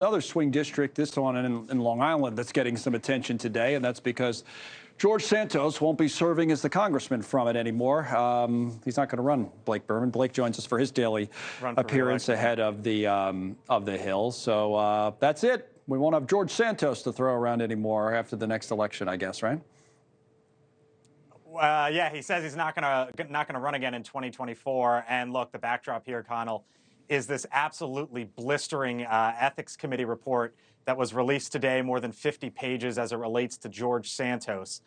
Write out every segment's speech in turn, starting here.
Another swing district, this one in Long Island, that's getting some attention today, and that's because George Santos won't be serving as the congressman from it anymore. He's not going to run Blake Burman. Blake joins us for his daily appearance ahead of the Hill. So that's it. We won't have George Santos to throw around anymore after the next election, I guess, right? Yeah, he says he's not gonna run again in 2024. And look, the backdrop here, Connell, is this absolutely blistering ethics committee report that was released today, more than 50 pages as it relates to George Santos,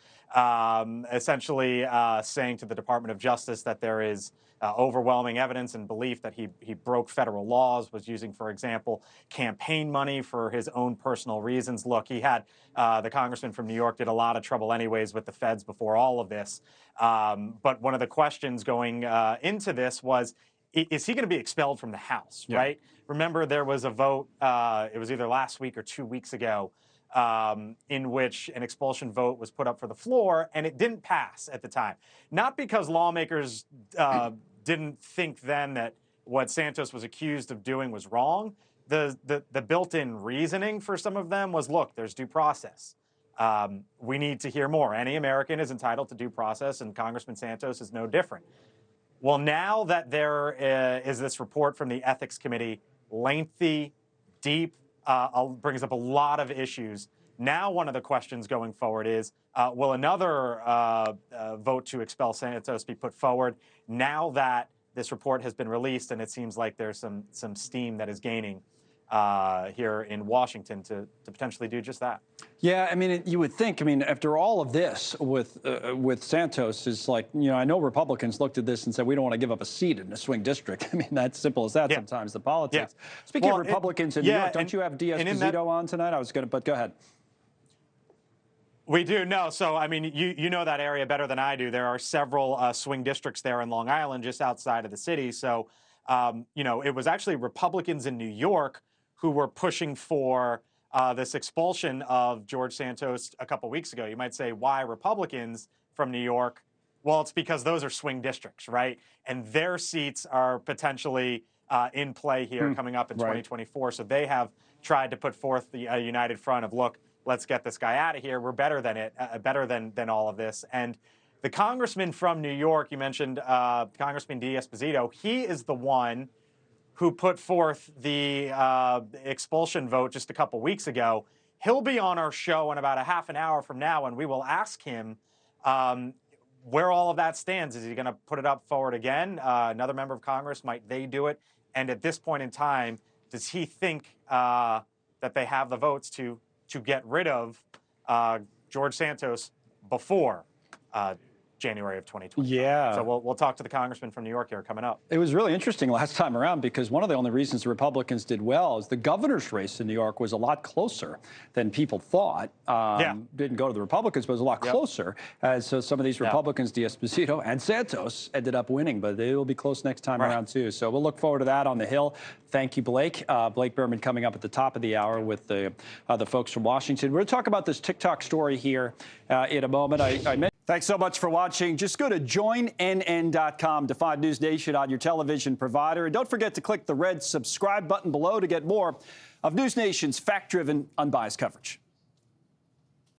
essentially saying to the Department of Justice that there is overwhelming evidence and belief that he broke federal laws, was using, for example, campaign money for his own personal reasons. Look, he had the congressman from New York did a lot of trouble anyways with the feds before all of this. But one of the questions going into this was, is he going to be expelled from the House, right? Remember, there was a vote, it was either last week or 2 weeks ago, in which an expulsion vote was put up for the floor, and it didn't pass at the time. Not because lawmakers didn't think then that what Santos was accused of doing was wrong. The built-in reasoning for some of them was, look, there's due process. We need to hear more. Any American is entitled to due process, and Congressman Santos is no different. Well, now that there is this report from the Ethics Committee, lengthy, deep, brings up a lot of issues. Now one of the questions going forward is, will another vote to expel Santos be put forward now that this report has been released and it seems like there's some steam that is gaining here in Washington to potentially do just that? Yeah, I mean, you would think, I mean, after all of this with Santos, is like, you know, I know Republicans looked at this and said, we don't want to give up a seat in a swing district. I mean, that's simple as that sometimes, the politics. Speaking of Republicans in New York, don't you have D'Esposito on tonight? I was going to, but go ahead. We do, no. So, I mean, you know that area better than I do. There are several swing districts there in Long Island, just outside of the city. So, you know, it was actually Republicans in New York who were pushing for this expulsion of George Santos a couple weeks ago. You might say, why Republicans from New York? Well, it's because those are swing districts, right? And their seats are potentially in play here coming up in 2024. So they have tried to put forth the united front of, look, let's get this guy out of here. We're better than it, better than all of this. And the congressman from New York, you mentioned Congressman D'Esposito, he is the one who put forth the expulsion vote just a couple weeks ago. He'll be on our show in about a half an hour from now, and we will ask him where all of that stands. Is he going to put it up forward again? Another member of Congress, might they do it? And at this point in time, does he think that they have the votes to get rid of George Santos before January of 2020. Yeah. So we'll talk to the congressman from New York here coming up. It was really interesting last time around because one of the only reasons the Republicans did well is the governor's race in New York was a lot closer than people thought. Didn't go to the Republicans, but it was a lot closer. So some of these Republicans, D'Esposito and Santos, ended up winning, but they will be close next time around too. So we'll look forward to that on the Hill. Thank you, Blake. Blake Burman coming up at the top of the hour with the folks from Washington. We're going to talk about this TikTok story here in a moment. I mentioned. Thanks so much for watching. Just go to joinnn.com to find NewsNation on your television provider. And don't forget to click the red subscribe button below to get more of NewsNation's fact-driven, unbiased coverage.